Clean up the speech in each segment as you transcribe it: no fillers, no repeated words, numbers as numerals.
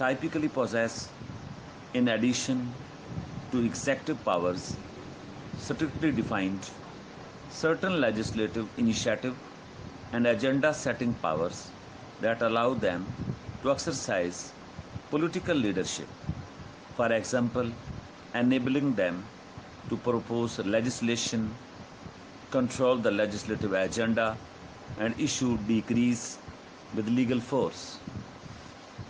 typically possess, in addition to executive powers strictly defined, certain legislative initiative and agenda setting powers that allow them to exercise political leadership. For example, enabling them to propose legislation, control the legislative agenda, and issue decrees with legal force.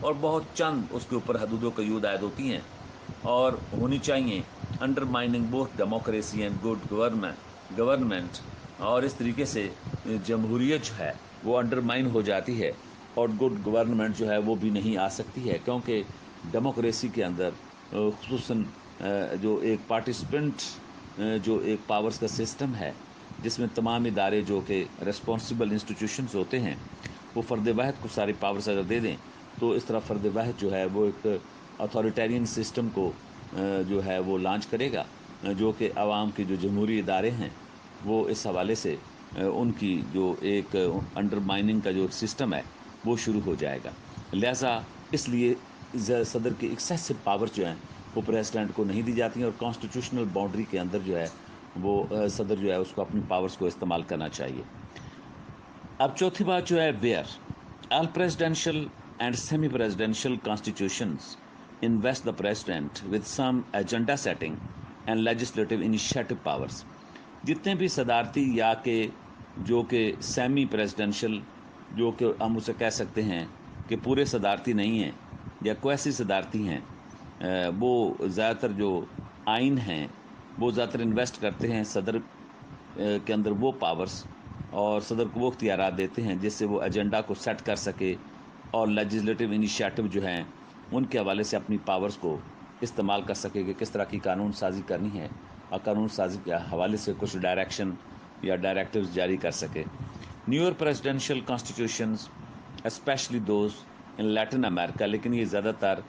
اور بہت چند اس کے اوپر حدود و قیود عائد ہوتی ہیں اور ہونی چاہیے، انڈرمائننگ both democracy and good government, اور اس طریقے سے جمہوریت جو ہے وہ انڈرمائن ہو جاتی ہے اور گڈ گورنمنٹ جو ہے وہ بھی نہیں آ سکتی ہے، کیونکہ ڈیموکریسی کے اندر خصوصاً جو ایک پارٹیسپینٹ جو ایک پاورز کا سسٹم ہے، جس میں تمام ادارے جو کہ ریسپانسبل انسٹیٹیوشنز ہوتے ہیں وہ فرد واحد کو ساری پاورز اگر دے دیں تو اس طرح فرد واحد جو ہے وہ ایک اتھارٹیرین سسٹم کو جو ہے وہ لانچ کرے گا، جو کہ عوام کے جو جمہوری ادارے ہیں وہ اس حوالے سے ان کی جو ایک انڈرمائننگ کا جو سسٹم ہے وہ شروع ہو جائے گا۔ لہٰذا اس لیے صدر کی ایکسیسو پاور جو ہیں وہ پریزیڈنٹ کو نہیں دی جاتی ہیں اور کانسٹیٹیوشنل باؤنڈری کے اندر جو ہے وہ صدر جو ہے اس کو اپنی پاورز کو استعمال کرنا چاہیے۔ اب چوتھی بات جو ہے where all presidential and semi presidential constitutions invest the president with some agenda setting and legislative initiative powers. جتنے بھی صدارتی یا کہ جو کہ سیمی پریزیڈینشیل، جو کہ ہم اسے کہہ سکتے ہیں کہ پورے صدارتی نہیں ہیں یا کویسی صدارتی ہیں، وہ زیادہ تر جو آئین ہیں وہ زیادہ تر انویسٹ کرتے ہیں صدر کے اندر وہ پاورز، اور صدر کو وہ اختیارات دیتے ہیں جس سے وہ ایجنڈا کو سیٹ کر سکے اور لیجسلیٹو انیشیٹو جو ہیں ان کے حوالے سے اپنی پاورز کو استعمال کر سکے کہ کس طرح کی قانون سازی کرنی ہے اور قانون سازی کے حوالے سے کچھ ڈائریکشن یا ڈائریکٹیوز جاری کر سکے۔ Never presidential constitutions especially those in Latin America, لیکن یہ زیادہ تر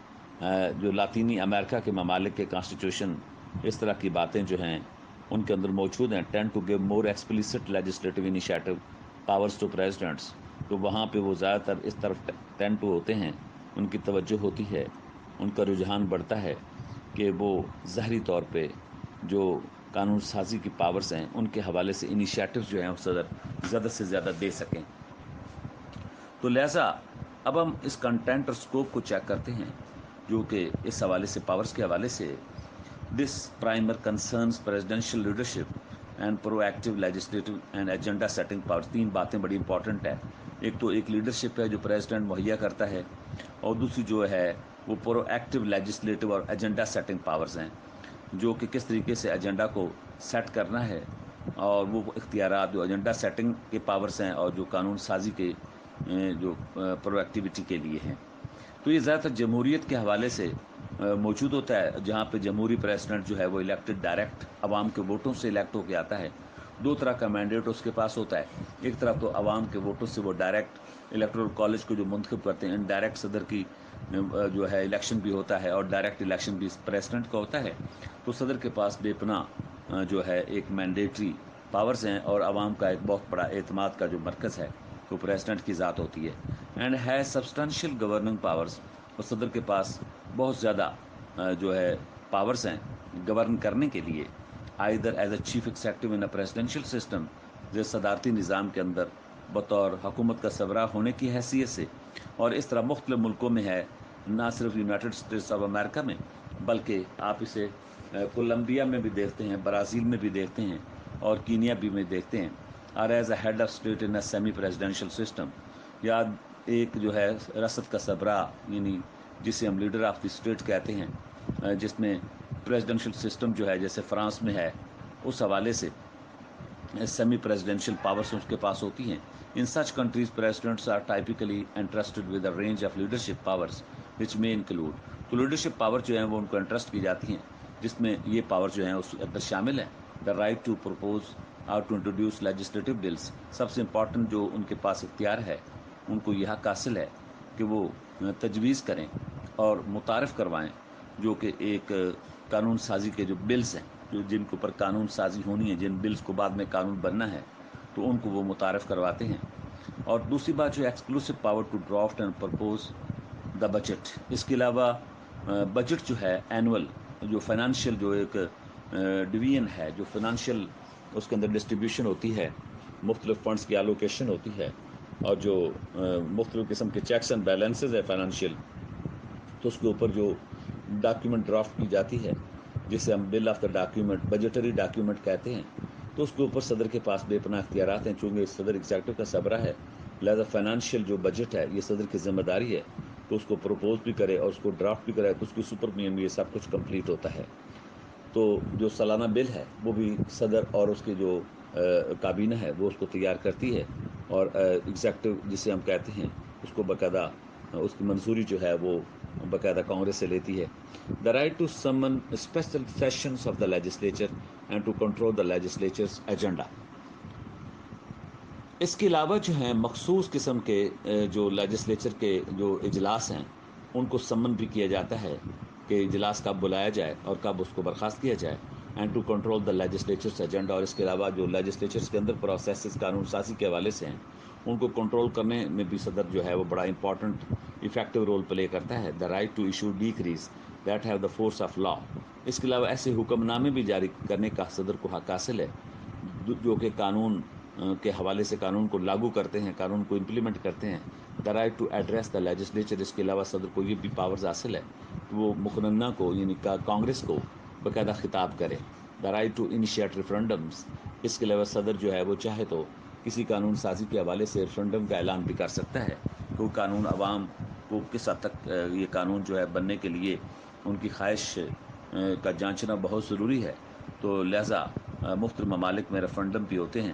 جو لاطینی امریکہ کے ممالک کے کانسٹیٹیوشن اس طرح کی باتیں جو ہیں ان کے اندر موجود ہیں، tend to give more explicit legislative initiative powers to presidents, تو وہاں پہ وہ زیادہ تر اس طرف ٹینڈ ٹو ہوتے ہیں، ان کی توجہ ہوتی ہے، ان کا رجحان بڑھتا ہے کہ وہ ظاہری طور پہ جو قانون سازی کی پاورز ہیں ان کے حوالے سے انیشیٹوز جو ہیں وہ صدر زیادہ سے زیادہ دے سکیں۔ تو لہٰذا اب ہم اس کنٹینٹ اور اسکوپ کو چیک کرتے ہیں جو کہ اس حوالے سے پاورز کے حوالے سے this primer concerns presidential leadership and proactive legislative and agenda setting powers. تین باتیں بڑی امپورٹنٹ ہیں، ایک تو ایک لیڈرشپ ہے جو پریزیڈنٹ مہیا کرتا ہے، اور دوسری جو ہے وہ پرو ایکٹیو لیجسلیٹو اور ایجنڈا سیٹنگ پاورز ہیں، جو کہ کس طریقے سے ایجنڈا کو سیٹ کرنا ہے، اور وہ اختیارات جو ایجنڈا سیٹنگ کے پاورز ہیں اور جو قانون سازی کے جو پرو ایکٹیویٹی کے لیے ہیں۔ تو یہ زیادہ تر جمہوریت کے حوالے سے موجود ہوتا ہے، جہاں پہ جمہوری پریزیڈنٹ جو ہے وہ الیکٹڈ ڈائریکٹ عوام کے ووٹوں سے الیکٹ ہو کے آتا ہے۔ دو طرح کا مینڈیٹ اس کے پاس ہوتا ہے، ایک طرف تو عوام کے ووٹوں سے وہ ڈائریکٹ الیکٹورل کالج کو جو منتخب کرتے ہیں، انڈائریکٹ صدر کی جو ہے الیکشن بھی ہوتا ہے اور ڈائریکٹ الیکشن بھی پریزیڈنٹ کا ہوتا ہے، تو صدر کے پاس بے پناہ جو ہے ایک مینڈیٹری پاورز ہیں اور عوام کا ایک بہت بڑا اعتماد کا جو مرکز ہے وہ پریزیڈنٹ کی ذات ہوتی ہے، and has substantial governing powers, اور صدر کے پاس بہت زیادہ جو ہے پاورز ہیں گورن کرنے کے لیے، either as a chief executive in a presidential system, جو صدارتی نظام کے اندر بطور حکومت کا سربراہ ہونے کی حیثیت سے، اور اس طرح مختلف ملکوں میں ہے، نہ صرف یونائٹڈ اسٹیٹس آف امریکہ میں بلکہ آپ اسے کولمبیا میں بھی دیکھتے ہیں، برازیل میں بھی دیکھتے ہیں اور کینیا بھی میں دیکھتے ہیں، اور as a head of state in a semi presidential system, یا ایک جو ہے ریاست کا سربراہ، یعنی جسے ہم لیڈر آف دی اسٹیٹ کہتے ہیں، جس میں پریزیڈینشیل سسٹم جو ہے جیسے فرانس میں ہے، اس حوالے سے سیمی پریزیڈینشیل پاورز اس کے پاس ہوتی ہیں۔ In such countries presidents are typically interested with a range of leadership powers which میں انکلوڈ، تو لیڈرشپ پاور جو ہیں وہ ان کو انٹرسٹ کی جاتی ہیں، جس میں یہ پاور جو ہیں اس کے اندر شامل ہیں، دا رائٹ ٹو پروپوز اور ٹو انٹروڈیوس لیجسلیٹو بلز، سب سے امپورٹنٹ جو ان کے پاس اختیار ہے، ان کو یہ حق حاصل ہے کہ وہ تجویز کریں اور متعارف کروائیں جو کہ ایک قانون سازی کے جو بلز ہیں، جو جن کے اوپر قانون سازی ہونی ہے، جن بلز کو بعد میں قانون بننا ہے، تو ان کو وہ متعارف کرواتے ہیں۔ اور دوسری بات جو exclusive power to draft and propose the budget, اس کے علاوہ بجٹ جو ہے اینول، جو فائنانشیل جو ایک ڈویژن ہے، جو فائنانشیل اس کے اندر ڈسٹریبیوشن ہوتی ہے، مختلف فنڈز کی الوکیشن ہوتی ہے، اور جو مختلف قسم کے چیکس اینڈ بیلنسز ہے فائنانشیل، تو اس کے اوپر جو ڈاکیومنٹ ڈرافٹ کی جاتی ہے، جسے ہم bill of the document, بجٹری document کہتے ہیں، تو اس کے اوپر صدر کے پاس بے پناہ اختیارات ہیں، چونکہ صدر ایگزیکٹو کا سربراہ ہے، لہذا فائنانشیل جو بجٹ ہے یہ صدر کی ذمہ داری ہے تو اس کو پروپوز بھی کرے اور اس کو ڈرافٹ بھی کرے، تو اس کی سپرمین میں یہ سب کچھ کمپلیٹ ہوتا ہے۔ تو جو سالانہ بل ہے وہ بھی صدر اور اس کی جو کابینہ ہے وہ اس کو تیار کرتی ہے، اور ایگزیکٹو جسے ہم کہتے ہیں اس کو باقاعدہ اس کی منظوری جو ہے وہ باقاعدہ کانگریس سے لیتی ہے۔ The right to summon special sessions of the legislature and to control the legislature's agenda. اس کے علاوہ جو ہیں مخصوص قسم کے جو لیجسلیچر کے جو اجلاس ہیں ان کو سمن بھی کیا جاتا ہے کہ اجلاس کب بلایا جائے اور کب اس کو برخاست کیا جائے، and to control the legislature's agenda. اور اس کے علاوہ جو لیجسلیچرز کے اندر پروسیسز قانون سازی کے حوالے سے ہیں ان کو کنٹرول کرنے میں بھی صدر جو ہے وہ بڑا امپورٹنٹ افیکٹو رول پلے کرتا ہے۔ The right to issue decrees that have the force of law. اس کے علاوہ ایسے حکم نامے بھی جاری کرنے کا صدر کو حق حاصل ہے جو کہ قانون کے حوالے سے قانون کو لاگو کرتے ہیں، قانون کو امپلیمنٹ کرتے ہیں۔ The right to address the legislature. اس کے علاوہ صدر کو یہ بھی پاورز حاصل ہے کہ وہ مقننہ کو یعنی کانگریس کو باقاعدہ خطاب کرے۔ The right to initiate referendums. اس کے علاوہ صدر جو ہے وہ چاہے تو کسی قانون سازی کے حوالے سے ریفرنڈم کا اعلان بھی کر سکتا ہے کہ وہ قانون عوام کو کس حد تک یہ قانون جو ہے بننے کے لیے ان کی خواہش کا جانچنا بہت ضروری ہے۔ تو لہٰذا مختلف ممالک میں ریفرنڈم بھی ہوتے ہیں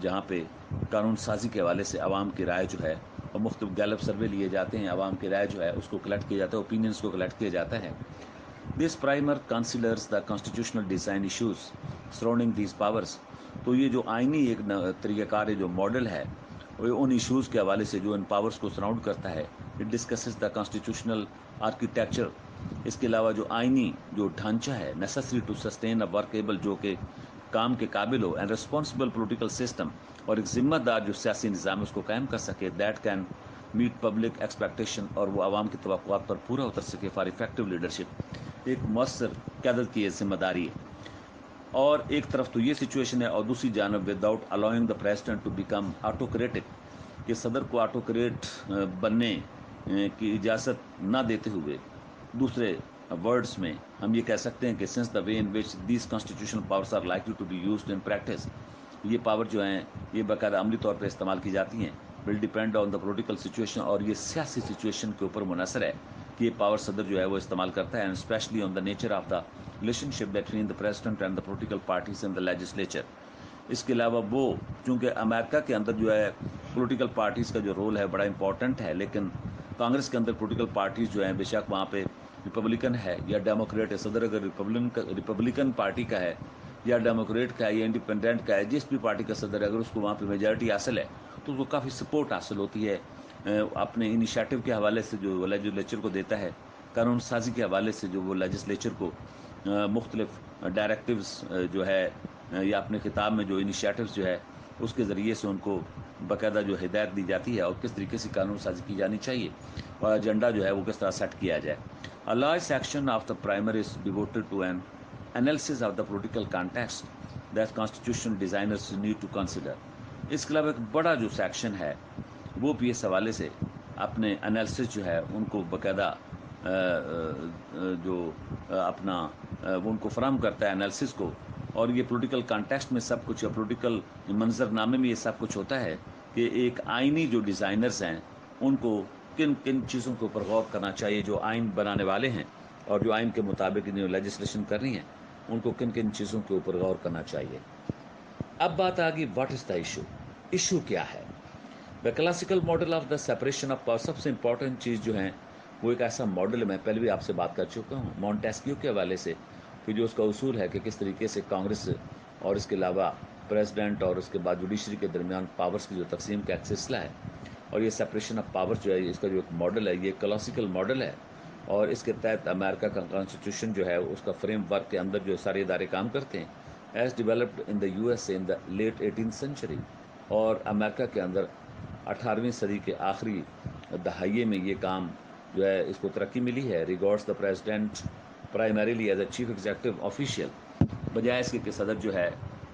جہاں پہ قانون سازی کے حوالے سے عوام کی رائے جو ہے، اور مختلف گیلپ سروے لیے جاتے ہیں، عوام کی رائے جو ہے اس کو کلیکٹ کیا جاتا ہے، اوپینینز کو کلیکٹ کیا جاتا ہے۔ This primer considers the constitutional design issues surrounding these powers. تو یہ جو آئینی ایک طریقہ کار جو ماڈل ہے وہ ان ایشوز کے حوالے سے جو ان پاورز کو سراؤنڈ کرتا ہے۔ It discusses the constitutional architecture. اس کے علاوہ جو آئینی جو ڈھانچہ ہے necessary to sustain a workable, جو کہ کام کے قابل ہو، اینڈ ریسپانسبل پولیٹیکل سسٹم، اور ایک ذمہ دار جو سیاسی نظام اس کو قائم کر سکے، that can meet public expectation, اور وہ عوام کی توقعات پر پورا اتر سکے، فار افیکٹو لیڈرشپ۔ ایک مؤثر قیادت کی یہ ذمہ داری ہے۔ اور ایک طرف تو یہ سچویشن ہے، اور دوسری جانب without allowing the president to become autocratic, کہ صدر کو آٹوکریٹ بننے کی اجازت نہ دیتے ہوئے، دوسرے ورڈز میں ہم یہ کہہ سکتے ہیں کہ since the way in which these constitutional powers are likely to be used in practice, یہ پاور جو ہیں یہ باقاعدہ عملی طور پہ استعمال کی جاتی ہیں، will depend on the political situation, اور یہ سیاسی سچویشن کے اوپر منحصر ہے کہ یہ پاور صدر جو ہے وہ استعمال کرتا ہے، and especially on the nature of the relationship between the president and the political parties in the legislature. اس کے علاوہ وہ چونکہ امریکہ کے اندر جو ہے پولیٹیکل پارٹیز کا جو رول ہے بڑا امپورٹنٹ ہے، لیکن کانگریس کے اندر پولیٹیکل پارٹیز جو ہیں بے شک وہاں پہ ریپبلکن ہے یا ڈیموکریٹ ہے، صدر اگر ریپبلکن پارٹی کا ہے یا ڈیموکریٹ کا ہے یا انڈیپینڈنٹ کا ہے، جس بھی پارٹی کا صدر ہے، اگر اس کو وہاں پہ میجارٹی حاصل ہے تو اس کو کافی سپورٹ حاصل ہوتی ہے اپنے انیشیٹو کے حوالے سے جو لیجسلیچر کو دیتا ہے، قانون سازی کے حوالے سے جو وہ لیجسلیچر کو مختلف ڈائریکٹیوز جو ہے یا اپنے خطاب میں جو انیشیٹوز جو ہے اس کے ذریعے سے ان کو باقاعدہ جو ہدایت دی جاتی ہے اور کس طریقے سے قانون سازی کی جانی چاہیے اور ایجنڈا جو ہے وہ کس طرح سیٹ کیا جائے۔ A large section of the primer is devoted to an analysis of the political context that constitutional designers need to consider۔ اس کے علاوہ ایک بڑا جو سیکشن ہے وہ بھی اس حوالے سے اپنے انالیسس جو ہے ان کو باقاعدہ جو اپنا وہ ان کو فراہم کرتا ہے انالیسس کو، اور یہ پولیٹیکل کانٹیکسٹ میں سب کچھ، پولیٹیکل منظر نامے میں یہ سب کچھ ہوتا ہے کہ ایک آئینی جو ڈیزائنرز ہیں ان کو کن کن چیزوں کے اوپر غور کرنا چاہیے، جو آئین بنانے والے ہیں اور جو آئین کے مطابق جو لیجسلیشن کرنی ہے ان کو کن کن چیزوں کے اوپر غور کرنا چاہیے۔ اب بات آ گئی what is the issue, issue کیا ہے؟ The classical model of the separation of power, سب سے امپورٹنٹ چیز جو ہے وہ ایک ایسا ماڈل ہے، میں پہلے بھی آپ سے بات کر چکا ہوں مونٹیسکیو کے حوالے سے، کہ جو اس کا اصول ہے کہ کس طریقے سے کانگریس اور اس کے علاوہ پریزیڈنٹ اور اس کے بعد جوڈیشری کے درمیان پاورز کی جو تقسیم کا ایک سلسلہ ہے، اور یہ سپریشن آف پاور جو ہے اس کا جو ایک ماڈل ہے یہ کلاسیکل ماڈل ہے، اور اس کے تحت امریکہ کا کانسٹیٹیوشن جو ہے اس کا فریم ورک کے اندر جو سارے ادارے کام کرتے ہیں، as developed in the U S A in the late 18th century, اور امریکہ کے اندر 18ویں صدی کے آخری دہائیے میں یہ کام جو ہے اس کو ترقی ملی ہے۔ Regards the president primarily as a chief executive official, بجائے اس کے کہ صدر جو ہے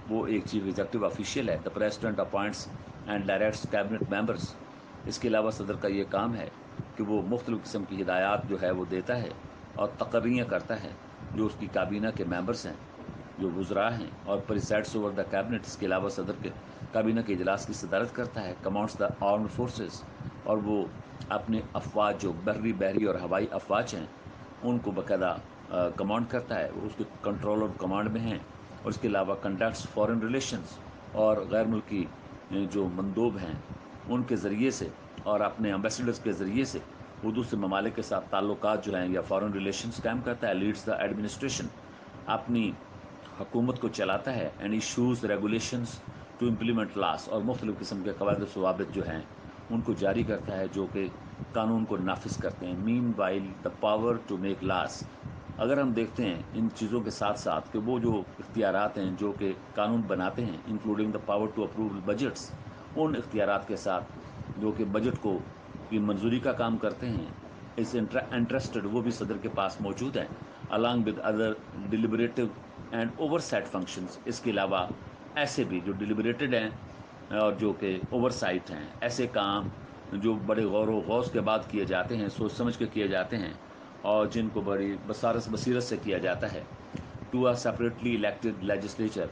وہ ایک چیف ایگزیکٹو آفیشیل ہے۔ The president appoints and directs cabinet members, اس کے علاوہ صدر کا یہ کام ہے کہ وہ مختلف قسم کی ہدایات جو ہے وہ دیتا ہے اور تقرریاں کرتا ہے جو اس کی کابینہ کے ممبرس ہیں، جو وزراء ہیں، اور پریسائڈس اوور دا کیبنٹ۔ اس کے علاوہ صدر کے کابینہ کے اجلاس کی صدارت کرتا ہے، کمانڈس دا آرمڈ فورسز، اور وہ اپنے افواج جو بحری اور ہوائی افواج ہیں ان کو باقاعدہ کمانڈ کرتا ہے، وہ اس کے کنٹرول اور کمانڈ میں ہیں، اور اس کے علاوہ کنڈکٹس فارن ریلیشنز اور غیر ملکی جو مندوب ہیں ان کے ذریعے سے اور اپنے امبیسڈرز کے ذریعے سے وہ دوسرے ممالک کے ساتھ تعلقات جو ہیں یا فارن ریلیشنز قائم کرتا ہے، لیڈز دا ایڈمنسٹریشن، اپنی حکومت کو چلاتا ہے، and issues regulations to implement laws, اور مختلف قسم کے قواعد و ضوابط جو ہیں ان کو جاری کرتا ہے جو کہ قانون کو نافذ کرتے ہیں. Meanwhile the power to make laws. اگر ہم دیکھتے ہیں ان چیزوں کے ساتھ ساتھ کہ وہ جو اختیارات ہیں جو کہ قانون بناتے ہیں، including the power to approve budgets, ان اختیارات کے ساتھ جو کہ بجٹ کو کی منظوری کا کام کرتے ہیں، اس انٹرسٹڈ وہ بھی صدر کے پاس موجود ہیں، along with other deliberative and oversight functions. اس کے علاوہ ایسے بھی جو ڈیلیبریٹڈ ہیں اور جو کہ اوور سائٹ ہیں، ایسے کام جو بڑے غور و غوض کے بعد کیے جاتے ہیں، سوچ سمجھ کے کیے جاتے ہیں، اور جن کو بڑی بصیرت سے کیا جاتا ہے. Two separately elected legislature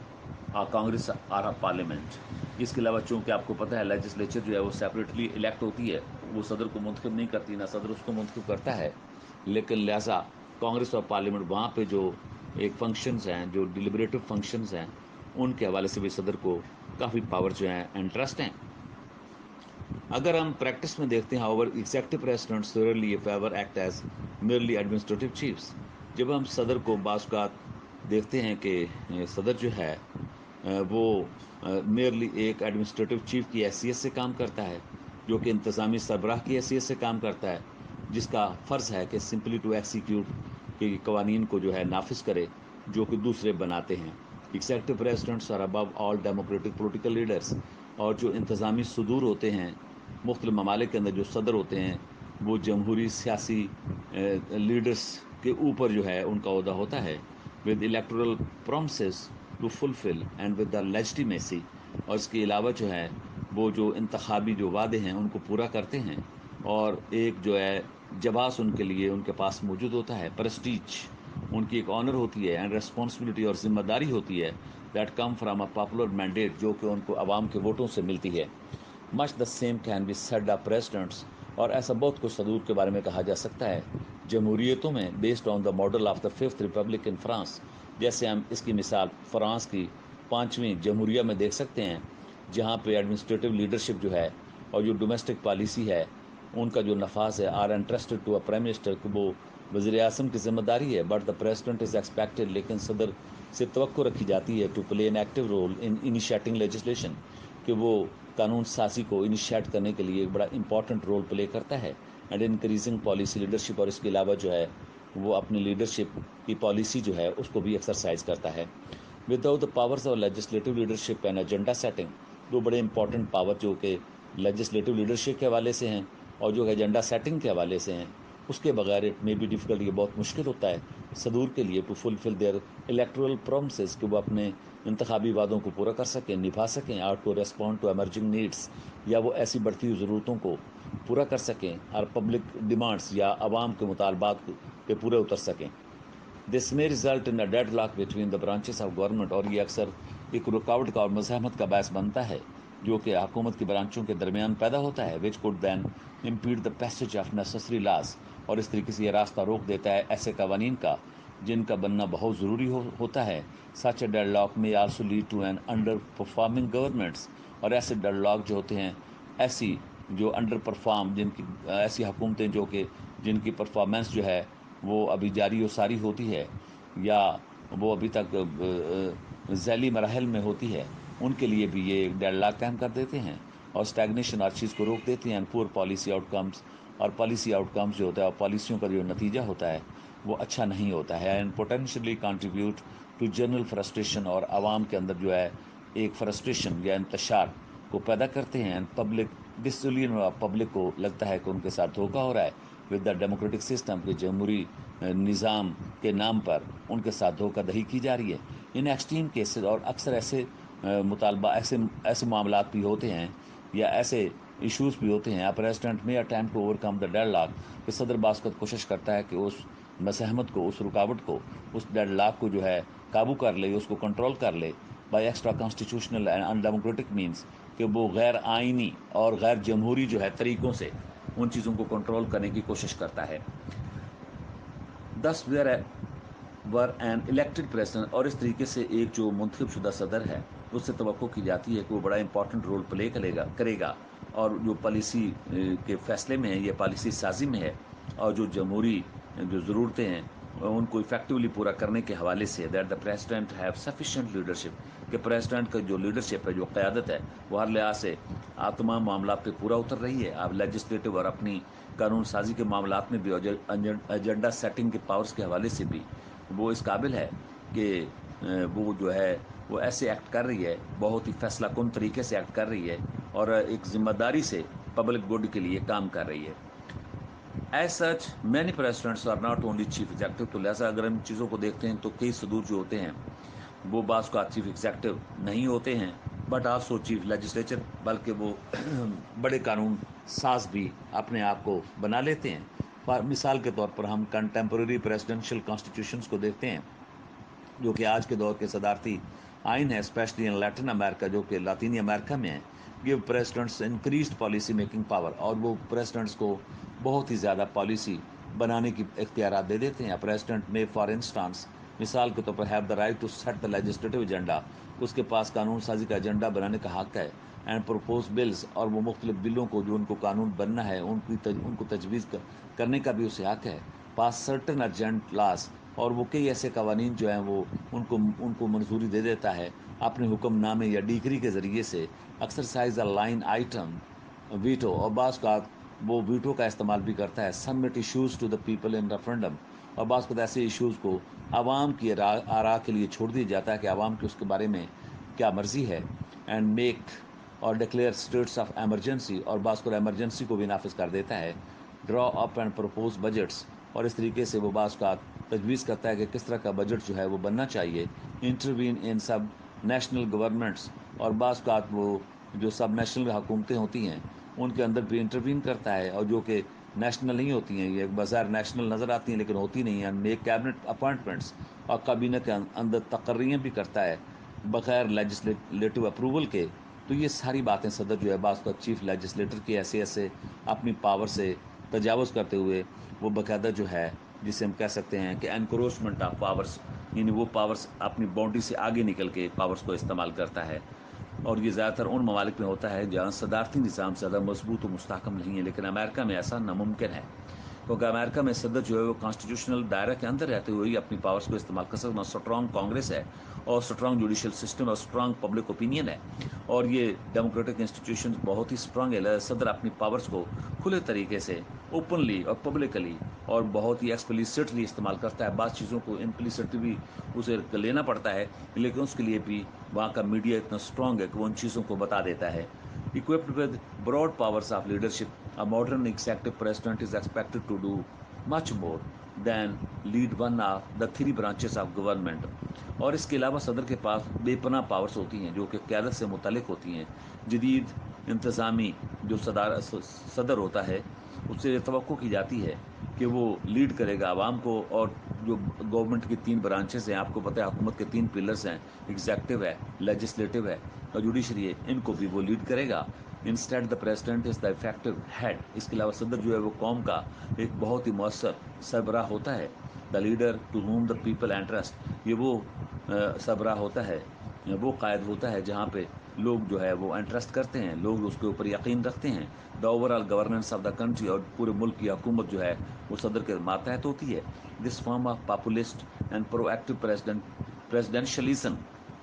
congress اور پارلیمنٹ. اس کے علاوہ چونکہ آپ کو پتہ ہے لیجسلیچر جو ہے وہ سیپریٹلی الیکٹ ہوتی ہے، وہ صدر کو منتخب نہیں کرتی، نہ صدر اس کو منتخب کرتا ہے، لیکن لہٰذا کانگریس اور پارلیمنٹ وہاں پہ جو ایک فنکشنز ہیں، جو ڈیلیبریٹو فنکشنز ہیں، ان کے حوالے سے بھی صدر کو کافی پاور جو ہیں انٹرسٹ ہیں. اگر ہم پریکٹس میں دیکھتے ہیں over executive presidents rarely fewer act as merely administrative chiefs. جب ہم صدر کو بعض اوقات دیکھتے ہیں کہ صدر جو ہے وہ میئرلی ایک ایڈمنسٹریٹو چیف کی حیثیت سے کام کرتا ہے، جو کہ انتظامی سربراہ کی حیثیت سے کام کرتا ہے، جس کا فرض ہے کہ سمپلی ٹو ایکسیکیوٹ کہ قوانین کو جو ہے نافذ کرے جو کہ دوسرے بناتے ہیں. Executive presidents are above all democratic political leaders. اور جو انتظامی صدور ہوتے ہیں مختلف ممالک کے اندر، جو صدر ہوتے ہیں وہ جمہوری سیاسی لیڈرس کے اوپر جو ہے ان کا عہدہ ہوتا ہے، with electoral promises to fulfil and with the legitimacy. اور اس کے علاوہ جو ہے وہ جو انتخابی جو وعدے ہیں ان کو پورا کرتے ہیں، اور ایک جو ہے جواز ان کے لیے ان کے پاس موجود ہوتا ہے، پرسٹیج ان کی ایک آنر ہوتی ہے، اینڈ ریسپانسبلٹی اور ذمہ داری ہوتی ہے، that come from a popular mandate, جو کہ ان کو عوام کے ووٹوں سے ملتی ہے. Much the same can be said of presidents. اور ایسا بہت کچھ صدور کے بارے میں کہا جا سکتا ہے جمہوریتوں میں، based on the model of the fifth republic in France. جیسے ہم اس کی مثال فرانس کی 5ویں جمہوریہ میں دیکھ سکتے ہیں، جہاں پہ ایڈمنسٹریٹو لیڈرشپ جو ہے اور جو ڈومیسٹک پالیسی ہے ان کا جو نفاذ ہے are entrusted to a prime minister, کہ وہ وزیر اعظم کی ذمہ داری ہے. But the president is expected, لیکن صدر سے توقع رکھی جاتی ہے to play an active role in initiating legislation, کہ وہ قانون سازی کو انیشیٹ کرنے کے لیے ایک بڑا امپورٹنٹ رول پلے کرتا ہے، اینڈ انکریزنگ پالیسی لیڈرشپ. اور اس کے علاوہ جو ہے وہ اپنی لیڈرشپ کی پالیسی جو ہے اس کو بھی ایکسرسائز کرتا ہے. Without the powers of legislative leadership and agenda setting. دو بڑے امپورٹنٹ پاور جو کہ لیجسلیٹو لیڈرشپ کے حوالے سے ہیں اور جو ایجنڈا سیٹنگ کے حوالے سے ہیں، اس کے بغیر اٹ میں بھی ڈیفیکلٹ، یہ بہت مشکل ہوتا ہے صدور کے لیے to fulfil their electoral promises, کہ وہ اپنے انتخابی وعدوں کو پورا کر سکیں، نبھا سکیں، اور to respond to emerging needs, یا وہ ایسی بڑھتی ہوئی ضرورتوں کو پورا کر سکیں، اور پبلک ڈیمانڈس یا عوام کے مطالبات پہ پورے اتر سکیں. This may result in deadlock between the branches of government. اور یہ اکثر ایک رکاوٹ کا اور مزاحمت کا باعث بنتا ہے جو کہ حکومت کی برانچوں کے درمیان پیدا ہوتا ہے، which could then impede the passage of necessary laws. اور اس طریقے سے یہ راستہ روک دیتا ہے ایسے قوانین کا جن کا بننا بہت ضروری ہوتا ہے. Such a deadlock may also lead to an underperforming governments. اور ایسے ڈیڈ لاک جو ہوتے ہیں، ایسی جو انڈر پرفارم، جن کی ایسی حکومتیں جو کہ جن کی پرفارمنس جو ہے وہ ابھی جاری و ساری ہوتی ہے یا وہ ابھی تک ذیلی مراحل میں ہوتی ہے، ان کے لیے بھی یہ ڈیڈ لاک قائم کر دیتے ہیں اور اسٹیگنیشن ہر چیز کو روک دیتی ہیں. پور پالیسی آؤٹ کمز. اور پالیسی آؤٹ کمز جو ہوتا ہے اور پالیسیوں کا جو نتیجہ ہوتا ہے وہ اچھا نہیں ہوتا ہے، and potentially contribute to general frustration. اور عوام کے اندر جو ہے ایک فرسٹریشن یا انتشار کو پیدا کرتے ہیں، اینڈ پبلک ڈسولین. پبلک کو لگتا ہے کہ ان کے ساتھ دھوکہ ہو رہا ہے ود دا ڈیموکریٹک سسٹم، کے جمہوری نظام کے نام پر ان کے ساتھ دھوکہ دہی کی جا رہی ہے. ان ایکسٹریم کیسز، اور اکثر ایسے مطالبہ ایسے معاملات بھی ہوتے ہیں یا ایسے ایشوز بھی ہوتے ہیں، president may attempt to overcome the deadlock, کہ صدر باسکت کوشش کرتا ہے کہ اس مزاحمت کو، اس رکاوٹ کو، اس ڈیڈ لاک کو جو ہے قابو کر لے، اس کو کنٹرول کر لے، by extra constitutional and in democratic means. کہ وہ غیر آئینی اور غیر جمہوری جو ہے طریقوں سے ان چیزوں کو کنٹرول کرنے کی کوشش کرتا ہے. دس ور این الیکٹڈ پریزیڈنٹ، اور اس طریقے سے ایک جو منتخب شدہ صدر ہے اس سے توقع کی جاتی ہے کہ وہ بڑا امپورٹنٹ رول پلے کرے گا اور جو پالیسی کے فیصلے میں ہے، یہ پالیسی سازی میں ہے، اور جو جمہوری جو ضرورتیں ہیں ان کو افیکٹولی پورا کرنے کے حوالے سے that the president have sufficient leadership, کہ پریزیڈنٹ کا جو لیڈرشپ ہے، جو قیادت ہے، وہ ہر لحاظ سے آپ تمام معاملات پہ پورا اتر رہی ہے. آپ لیجسلیٹو اور اپنی قانون سازی کے معاملات میں بھی ایجنڈا سیٹنگ کے پاورز کے حوالے سے بھی وہ اس قابل ہے کہ وہ جو ہے وہ ایسے ایکٹ کر رہی ہے، بہت ہی فیصلہ کن طریقے سے ایکٹ کر رہی ہے اور ایک ذمہ داری سے پبلک گڈ کے لیے کام کر رہی ہے. As such many presidents are not only chief executive, تو لہٰذا اگر ہم چیزوں کو دیکھتے ہیں تو کئی صدور جو ہوتے ہیں وہ بعض کا چیف ایگزیکٹو نہیں ہوتے ہیں، بٹ آلسو چیف لیجسلیچر، بلکہ وہ بڑے قانون ساز بھی اپنے آپ کو بنا لیتے ہیں. مثال کے طور پر ہم کنٹمپرری پریزیڈنشیل کانسٹیٹیوشنز کو دیکھتے ہیں جو کہ آج کے دور کے صدارتی آئین ہے، اسپیشلی ان لیٹن امریکہ، جو کہ لاطینی امریکہ میں ہے. Give presidents increased policy making power, اور وہ پریزیڈنٹس کو بہت ہی زیادہ پالیسی بنانے کی اختیارات دے دیتے ہیں. پریزیڈنٹ میں فار انسٹانس، مثال کے طور پر have the right to set the legislative agenda, اس کے پاس قانون سازی کا ایجنڈا بنانے کا حق ہے. اینڈ پروپوز بلز، اور وہ مختلف بلوں کو جو ان کو قانون بننا ہے ان کو تجویز کرنے کا بھی اسے حق ہے. پاس سرٹن ارجنٹ لاز، اور وہ کئی ایسے قوانین جو ہیں وہ ان کو منظوری دے دیتا ہے اپنے حکم نامے یا ڈیکری کے ذریعے سے. Exercise a line item veto, اور بعض کا وہ ویٹو کا استعمال بھی کرتا ہے. Submit issues to the people in referendum, اور بعض کو ایسے ایشوز کو عوام کی آراء کے لیے چھوڑ دیا جاتا ہے کہ عوام کی اس کے بارے میں کیا مرضی ہے. اینڈ میک اور ڈکلیئر اسٹیٹس آف ایمرجنسی، اور بعض کو ایمرجنسی کو بھی نافذ کر دیتا ہے. ڈرا اپ اینڈ پروپوز بجٹس، اور اس طریقے سے وہ بعض کا تجویز کرتا ہے کہ کس طرح کا بجٹ جو ہے وہ بننا چاہیے. Intervene in sub national governments, اور بعض کا وہ جو سب نیشنل حکومتیں ہوتی ہیں ان کے اندر بھی انٹروین کرتا ہے، اور جو کہ نیشنل نہیں ہوتی ہیں، یہ بظاہر نیشنل نظر آتی ہیں لیکن ہوتی نہیں ہیں. میک کیبنٹ اپوائنٹمنٹس، اور کابینہ کے اندر تقرریاں بھی کرتا ہے بغیر لیجسلیٹو اپروول کے. تو یہ ساری باتیں صدر جو ہے بعض کا چیف لیجسلیٹر کی حیثیت سے اپنی پاور سے تجاوز کرتے ہوئے وہ باقاعدہ جو ہے جسے ہم کہہ سکتے ہیں کہ انکروچمنٹ آف پاورس، یعنی وہ پاورس اپنی باؤنڈری سے آگے نکل کے پاورس کو استعمال کرتا ہے. اور یہ زیادہ تر ان ممالک میں ہوتا ہے جہاں صدارتی نظام زیادہ مضبوط و مستحکم نہیں ہے، لیکن امریکہ میں ایسا ناممکن ہے کیونکہ امریکہ میں صدر جو ہے وہ کانسٹیٹیوشنل دائرہ کے اندر رہتے ہوئے ہی اپنی پاورس کو استعمال کر سکتا ہے. اسٹرانگ کانگریس ہے اور اسٹرانگ جوڈیشل سسٹم اور اسٹرانگ پبلک اوپینین ہے، اور یہ ڈیموکریٹک انسٹیٹیوشنز بہت ہی اسٹرانگ ہے. صدر اپنی پاورس کو کھلے طریقے سے اوپنلی اور پبلکلی اور بہت ہی ایکسپلیسٹلی استعمال کرتا ہے. بعض چیزوں کو امپلیسٹلی بھی اسے لینا پڑتا ہے، لیکن اس کے لیے بھی وہاں کا میڈیا اتنا اسٹرانگ ہے کہ وہ ان چیزوں کو بتا دیتا ہے. equipped with broad powers of leadership, a modern executive president is expected to do much more than lead one of the three branches of government. اور اس کے علاوہ صدر کے پاس بے پناہ پاورز ہوتی ہیں جو کہ قیادت سے متعلق ہوتی ہیں. جدید انتظامی جو صدر ہوتا ہے اس سے توقع کی جاتی ہے کہ وہ لیڈ کرے گا عوام کو، اور جو گورنمنٹ کی تین برانچز ہیں، آپ کو پتہ ہے حکومت کے تین پلرز ہیں، ایگزیکٹو ہے، لیجسلیٹو ہے اور جوڈیشری ہے، ان کو بھی وہ لیڈ کرے گا. Instead the president is the effective head, اس کے علاوہ صدر جو ہے وہ قوم کا ایک بہت ہی مؤثر سربراہ ہوتا ہے. The leader to whom the people interest, یہ وہ سربراہ ہوتا ہے، وہ قائد ہوتا ہے جہاں پہ لوگ جو ہے وہ انٹرسٹ کرتے ہیں، لوگ اس کے اوپر یقین رکھتے ہیں. The overall governance of the country, اور پورے ملک کی حکومت جو ہے وہ صدر کے ماتحت ہوتی ہے. This form of populist and proactive presidentialism,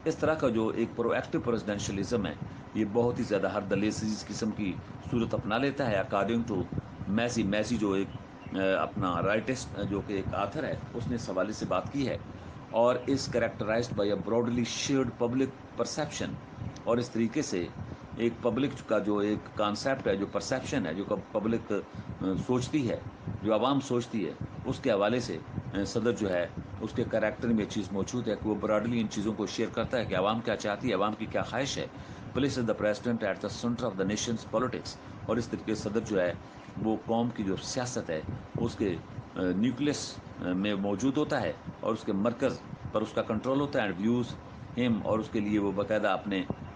اس طرح کا جو ایک پرو ایکٹیو پریزیڈینشلزم ہے یہ بہت ہی زیادہ ہر دلیز قسم کی صورت اپنا لیتا ہے. اکارڈنگ ٹو میسی جو ایک اپنا رائٹسٹ جو کہ ایک آتھر ہے، اس نے اس حوالے سے بات کی ہے، اور is characterised by a broadly shared public perception, اور اس طریقے سے ایک پبلک کا جو ایک کانسیپٹ ہے، جو پرسیپشن ہے، جو پبلک سوچتی ہے، جو عوام سوچتی ہے، اس کے حوالے سے صدر جو ہے اس کے کریکٹر میں یہ چیز موجود ہے کہ وہ براڈلی ان چیزوں کو شیئر کرتا ہے کہ عوام کیا چاہتی ہے، عوام کی کیا خواہش ہے. Place the president at the centre of the nation's politics, اور اس طریقے سے صدر جو ہے وہ قوم کی جو سیاست ہے اس کے نیوکلس میں موجود ہوتا ہے، اور اس کے مرکز پر اس کا کنٹرول ہوتا ہے. اینڈ ویوز ہم، اور اس کے لیے وہ باقاعدہ اپنے